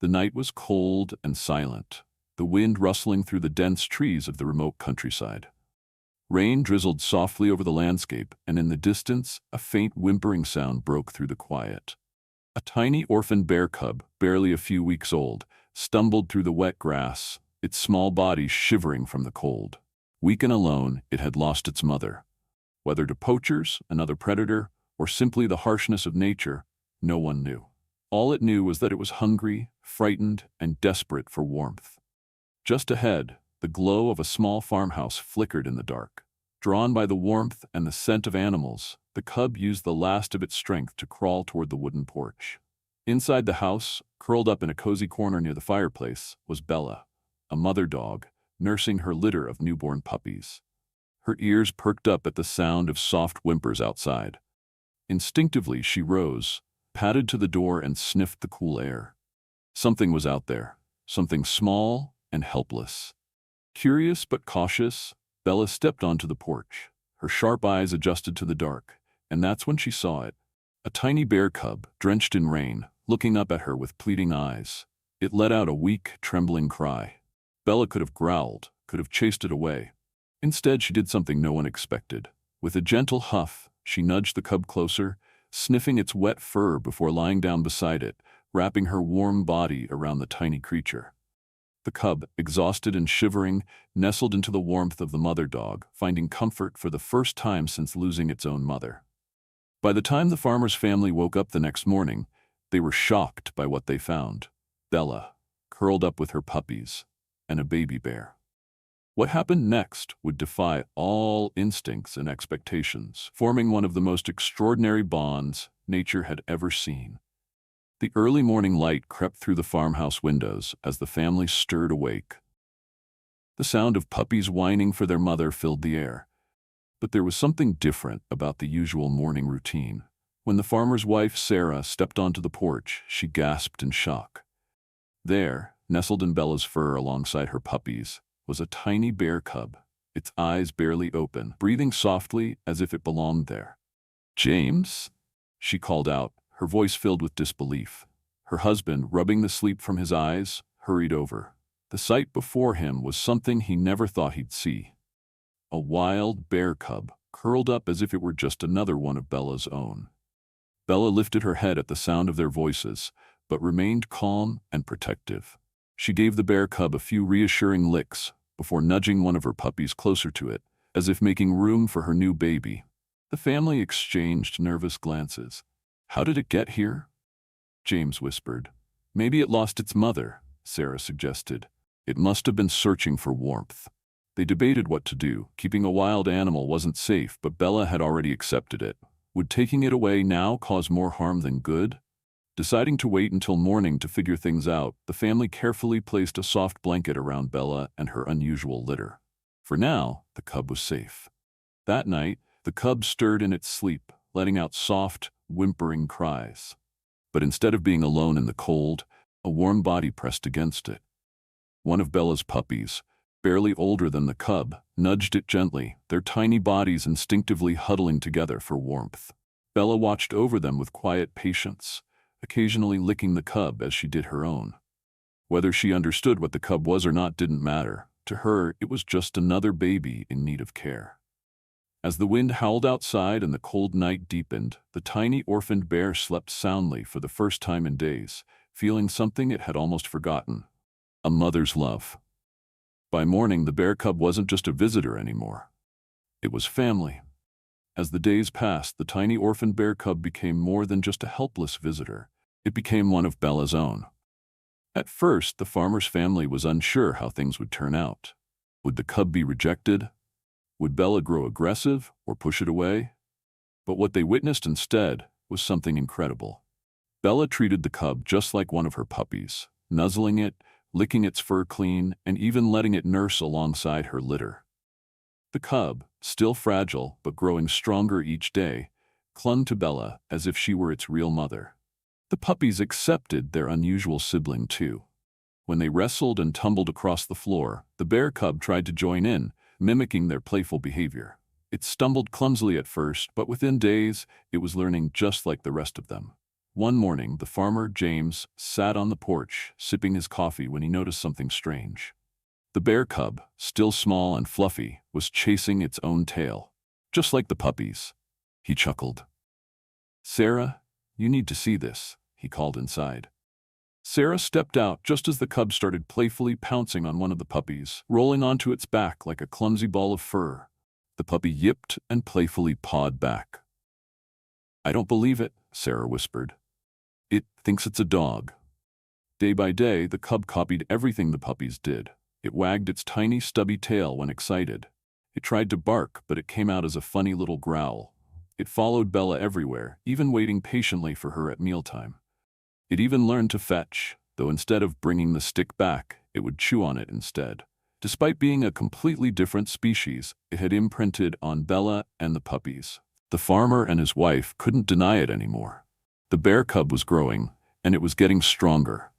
The night was cold and silent, the wind rustling through the dense trees of the remote countryside. Rain drizzled softly over the landscape, and in the distance, a faint whimpering sound broke through the quiet. A tiny orphan bear cub, barely a few weeks old, stumbled through the wet grass, its small body shivering from the cold. Weak and alone, it had lost its mother. Whether to poachers, another predator, or simply the harshness of nature, no one knew. All it knew was that it was hungry, frightened, and desperate for warmth. Just ahead, the glow of a small farmhouse flickered in the dark. Drawn by the warmth and the scent of animals, the cub used the last of its strength to crawl toward the wooden porch. Inside the house, curled up in a cozy corner near the fireplace, was Bella, a mother dog, nursing her litter of newborn puppies. Her ears perked up at the sound of soft whimpers outside. Instinctively, she rose, padded to the door, and sniffed the cool air. Something was out there, something small and helpless. Curious but cautious, Bella stepped onto the porch. Her sharp eyes adjusted to the dark, and that's when she saw it. A tiny bear cub, drenched in rain, looking up at her with pleading eyes. It let out a weak, trembling cry. Bella could have growled, could have chased it away. Instead, she did something no one expected. With a gentle huff, she nudged the cub closer, sniffing its wet fur before lying down beside it, wrapping her warm body around the tiny creature. The cub, exhausted and shivering, nestled into the warmth of the mother dog, finding comfort for the first time since losing its own mother. By the time the farmer's family woke up the next morning, they were shocked by what they found. Bella, curled up with her puppies, and a baby bear. What happened next would defy all instincts and expectations, forming one of the most extraordinary bonds nature had ever seen. The early morning light crept through the farmhouse windows as the family stirred awake. The sound of puppies whining for their mother filled the air. But there was something different about the usual morning routine. When the farmer's wife, Sarah, stepped onto the porch, she gasped in shock. There, nestled in Bella's fur alongside her puppies, was a tiny bear cub, its eyes barely open, breathing softly as if it belonged there. "James?" she called out, her voice filled with disbelief. Her husband, rubbing the sleep from his eyes, hurried over. The sight before him was something he never thought he'd see. A wild bear cub, curled up as if it were just another one of Bella's own. Bella lifted her head at the sound of their voices, but remained calm and protective. She gave the bear cub a few reassuring licks before nudging one of her puppies closer to it, as if making room for her new baby. The family exchanged nervous glances. "How did it get here?" James whispered. "Maybe it lost its mother," Sarah suggested. "It must have been searching for warmth." They debated what to do. Keeping a wild animal wasn't safe, but Bella had already accepted it. Would taking it away now cause more harm than good? Deciding to wait until morning to figure things out, the family carefully placed a soft blanket around Bella and her unusual litter. For now, the cub was safe. That night, the cub stirred in its sleep, letting out soft, whimpering cries. But instead of being alone in the cold, a warm body pressed against it. One of Bella's puppies, barely older than the cub, nudged it gently, their tiny bodies instinctively huddling together for warmth. Bella watched over them with quiet patience, occasionally licking the cub as she did her own. Whether she understood what the cub was or not didn't matter. To her, it was just another baby in need of care. As the wind howled outside and the cold night deepened, the tiny orphaned bear slept soundly for the first time in days, feeling something it had almost forgotten: a mother's love. By morning, the bear cub wasn't just a visitor anymore. It was family. As the days passed, the tiny orphaned bear cub became more than just a helpless visitor. It became one of Bella's own. At first, the farmer's family was unsure how things would turn out. Would the cub be rejected? Would Bella grow aggressive or push it away? But what they witnessed instead was something incredible. Bella treated the cub just like one of her puppies, nuzzling it, licking its fur clean, and even letting it nurse alongside her litter. The cub, still fragile but growing stronger each day, clung to Bella as if she were its real mother. The puppies accepted their unusual sibling too. When they wrestled and tumbled across the floor, the bear cub tried to join in, mimicking their playful behavior. It stumbled clumsily at first, but within days, it was learning just like the rest of them. One morning, the farmer, James, sat on the porch, sipping his coffee when he noticed something strange. The bear cub, still small and fluffy, was chasing its own tail, just like the puppies. He chuckled. "Sarah, you need to see this," he called inside. Sarah stepped out just as the cub started playfully pouncing on one of the puppies, rolling onto its back like a clumsy ball of fur. The puppy yipped and playfully pawed back. "I don't believe it," Sarah whispered. "It thinks it's a dog." Day by day, the cub copied everything the puppies did. It wagged its tiny, stubby tail when excited. It tried to bark, but it came out as a funny little growl. It followed Bella everywhere, even waiting patiently for her at mealtime. It even learned to fetch, though instead of bringing the stick back, it would chew on it instead. Despite being a completely different species, it had imprinted on Bella and the puppies. The farmer and his wife couldn't deny it anymore. The bear cub was growing, and it was getting stronger.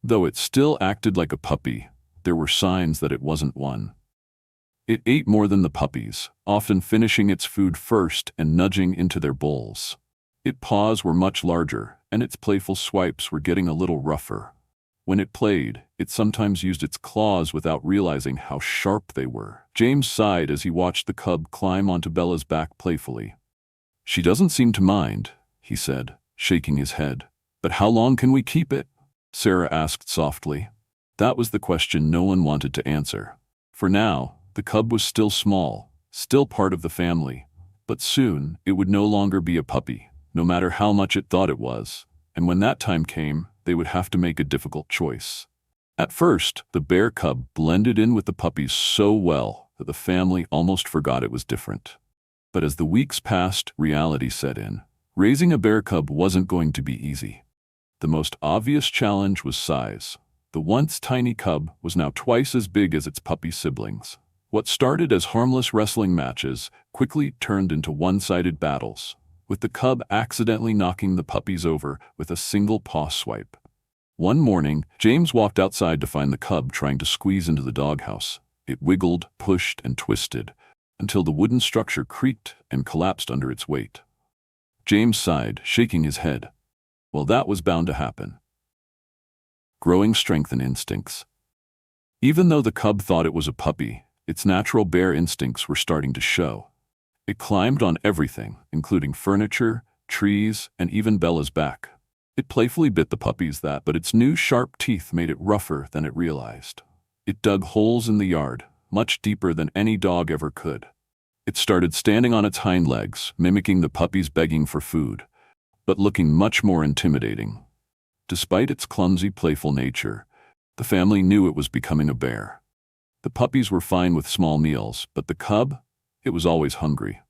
Though it still acted like a puppy, there were signs that it wasn't one. It ate more than the puppies, often finishing its food first and nudging into their bowls. Its paws were much larger, and its playful swipes were getting a little rougher. When it played, it sometimes used its claws without realizing how sharp they were. James sighed as he watched the cub climb onto Bella's back playfully. "She doesn't seem to mind," he said, shaking his head. "But how long can we keep it?" Sarah asked softly. That was the question no one wanted to answer. For now, the cub was still small, still part of the family, but soon it would no longer be a puppy, no matter how much it thought it was, and when that time came, they would have to make a difficult choice. At first, the bear cub blended in with the puppies so well that the family almost forgot it was different. But as the weeks passed, reality set in. Raising a bear cub wasn't going to be easy. The most obvious challenge was size. The once tiny cub was now twice as big as its puppy siblings. What started as harmless wrestling matches quickly turned into one-sided battles, with the cub accidentally knocking the puppies over with a single paw swipe. One morning, James walked outside to find the cub trying to squeeze into the doghouse. It wiggled, pushed, and twisted, until the wooden structure creaked and collapsed under its weight. James sighed, shaking his head. Well, that was bound to happen. Growing strength and instincts. Even though the cub thought it was a puppy, its natural bear instincts were starting to show. It climbed on everything, including furniture, trees, and even Bella's back. It playfully bit the puppies but its new sharp teeth made it rougher than it realized. It dug holes in the yard, much deeper than any dog ever could. It started standing on its hind legs, mimicking the puppies begging for food, but looking much more intimidating. Despite its clumsy, playful nature, the family knew it was becoming a bear. The puppies were fine with small meals, but the cub, it was always hungry.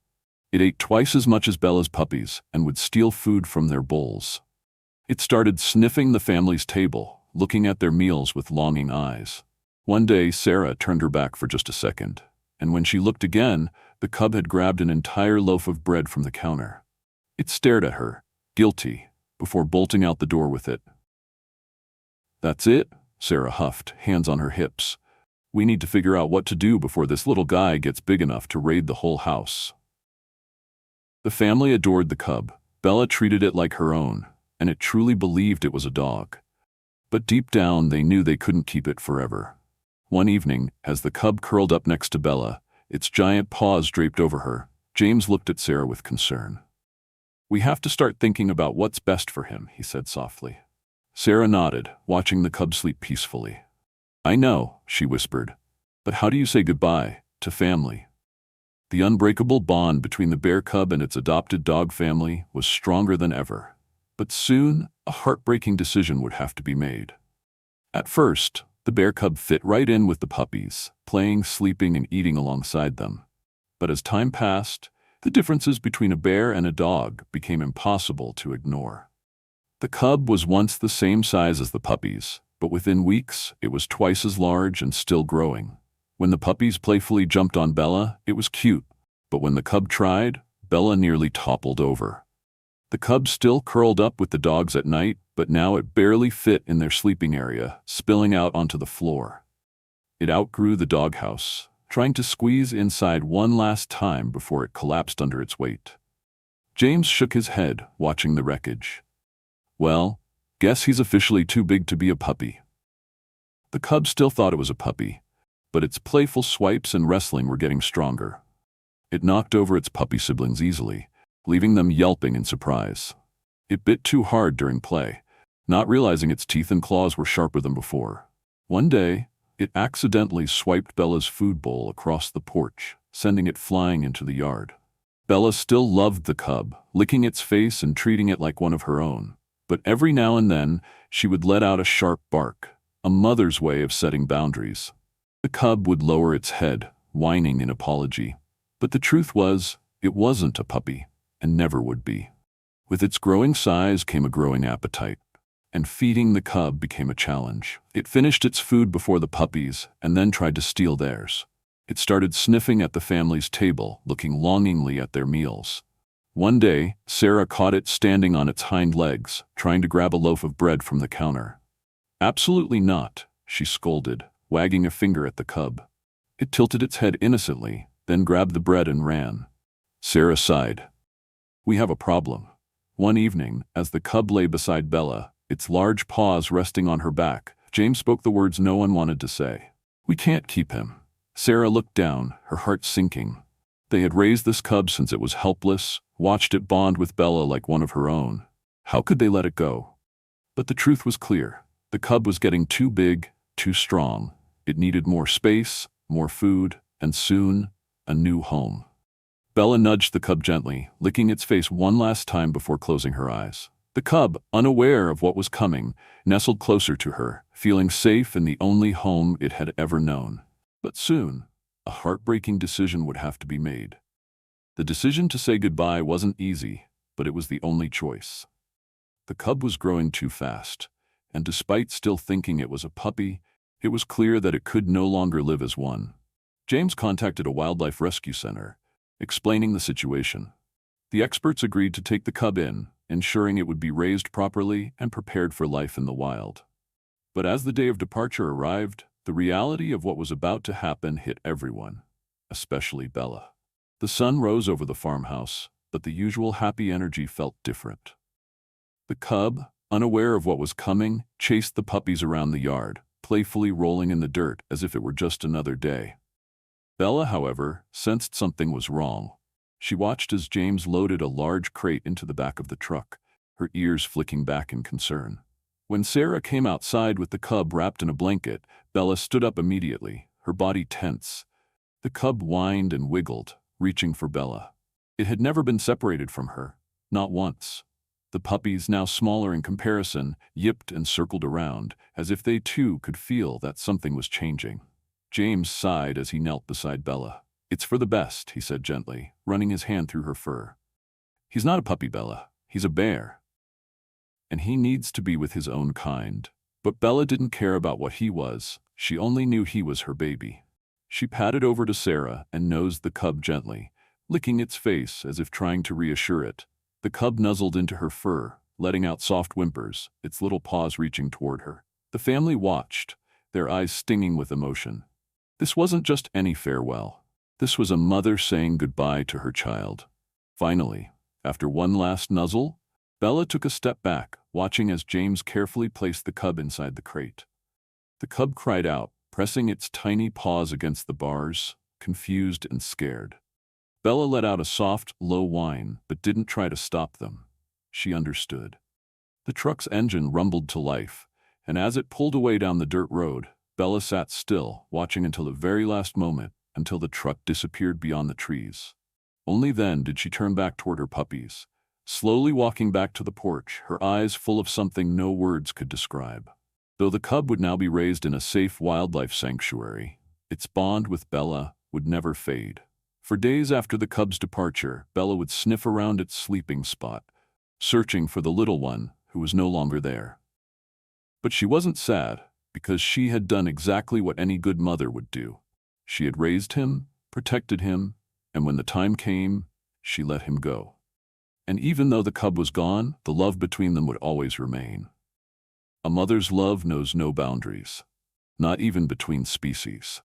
It ate twice as much as Bella's puppies and would steal food from their bowls. It started sniffing the family's table, looking at their meals with longing eyes. One day, Sarah turned her back for just a second, and when she looked again, the cub had grabbed an entire loaf of bread from the counter. It stared at her, guilty, before bolting out the door with it. "That's it," Sarah huffed, hands on her hips. "We need to figure out what to do before this little guy gets big enough to raid the whole house." The family adored the cub. Bella treated it like her own, and it truly believed it was a dog. But deep down, they knew they couldn't keep it forever. One evening, as the cub curled up next to Bella, its giant paws draped over her, James looked at Sarah with concern. "We have to start thinking about what's best for him," he said softly. Sarah nodded, watching the cub sleep peacefully. "I know," she whispered, "but how do you say goodbye to family?" The unbreakable bond between the bear cub and its adopted dog family was stronger than ever. But soon, a heartbreaking decision would have to be made. At first, the bear cub fit right in with the puppies, playing, sleeping, and eating alongside them. But as time passed, the differences between a bear and a dog became impossible to ignore. The cub was once the same size as the puppies, but within weeks, it was twice as large and still growing. When the puppies playfully jumped on Bella, it was cute, but when the cub tried, Bella nearly toppled over. The cub still curled up with the dogs at night, but now it barely fit in their sleeping area, spilling out onto the floor. It outgrew the doghouse, trying to squeeze inside one last time before it collapsed under its weight. James shook his head, watching the wreckage. Well, guess he's officially too big to be a puppy. The cub still thought it was a puppy, but its playful swipes and wrestling were getting stronger. It knocked over its puppy siblings easily, leaving them yelping in surprise. It bit too hard during play, not realizing its teeth and claws were sharper than before. One day, it accidentally swiped Bella's food bowl across the porch, sending it flying into the yard. Bella still loved the cub, licking its face and treating it like one of her own. But every now and then, she would let out a sharp bark, a mother's way of setting boundaries. The cub would lower its head, whining in apology. But the truth was, it wasn't a puppy, and never would be. With its growing size came a growing appetite, and feeding the cub became a challenge. It finished its food before the puppies, and then tried to steal theirs. It started sniffing at the family's table, looking longingly at their meals. One day, Sarah caught it standing on its hind legs, trying to grab a loaf of bread from the counter. "Absolutely not," she scolded, wagging a finger at the cub. It tilted its head innocently, then grabbed the bread and ran. Sarah sighed. "We have a problem." One evening, as the cub lay beside Bella, its large paws resting on her back, James spoke the words no one wanted to say. "We can't keep him." Sarah looked down, her heart sinking. They had raised this cub since it was helpless, watched it bond with Bella like one of her own. How could they let it go? But the truth was clear. The cub was getting too big, too strong. It needed more space, more food, and soon, a new home. Bella nudged the cub gently, licking its face one last time before closing her eyes. The cub, unaware of what was coming, nestled closer to her, feeling safe in the only home it had ever known. But soon, a heartbreaking decision would have to be made. The decision to say goodbye wasn't easy, but it was the only choice. The cub was growing too fast, and despite still thinking it was a puppy, it was clear that it could no longer live as one. James contacted a wildlife rescue center, explaining the situation. The experts agreed to take the cub in, ensuring it would be raised properly and prepared for life in the wild. But as the day of departure arrived, the reality of what was about to happen hit everyone, especially Bella. The sun rose over the farmhouse, but the usual happy energy felt different. The cub, unaware of what was coming, chased the puppies around the yard, playfully rolling in the dirt as if it were just another day. Bella, however, sensed something was wrong. She watched as James loaded a large crate into the back of the truck, her ears flicking back in concern. When Sarah came outside with the cub wrapped in a blanket, Bella stood up immediately, her body tense. The cub whined and wiggled, reaching for Bella. It had never been separated from her, not once. The puppies, now smaller in comparison, yipped and circled around, as if they too could feel that something was changing. James sighed as he knelt beside Bella. "It's for the best," he said gently, running his hand through her fur. "He's not a puppy, Bella. He's a bear. And he needs to be with his own kind." But Bella didn't care about what he was. She only knew he was her baby. She padded over to Sarah and nosed the cub gently, licking its face as if trying to reassure it. The cub nuzzled into her fur, letting out soft whimpers, its little paws reaching toward her. The family watched, their eyes stinging with emotion. This wasn't just any farewell. This was a mother saying goodbye to her child. Finally, after one last nuzzle, Bella took a step back, watching as James carefully placed the cub inside the crate. The cub cried out, pressing its tiny paws against the bars, confused and scared. Bella let out a soft, low whine, but didn't try to stop them. She understood. The truck's engine rumbled to life, and as it pulled away down the dirt road, Bella sat still, watching until the very last moment, until the truck disappeared beyond the trees. Only then did she turn back toward her puppies, slowly walking back to the porch, her eyes full of something no words could describe. Though the cub would now be raised in a safe wildlife sanctuary, its bond with Bella would never fade. For days after the cub's departure, Bella would sniff around its sleeping spot, searching for the little one who was no longer there. But she wasn't sad, because she had done exactly what any good mother would do. She had raised him, protected him, and when the time came, she let him go. And even though the cub was gone, the love between them would always remain. A mother's love knows no boundaries, not even between species.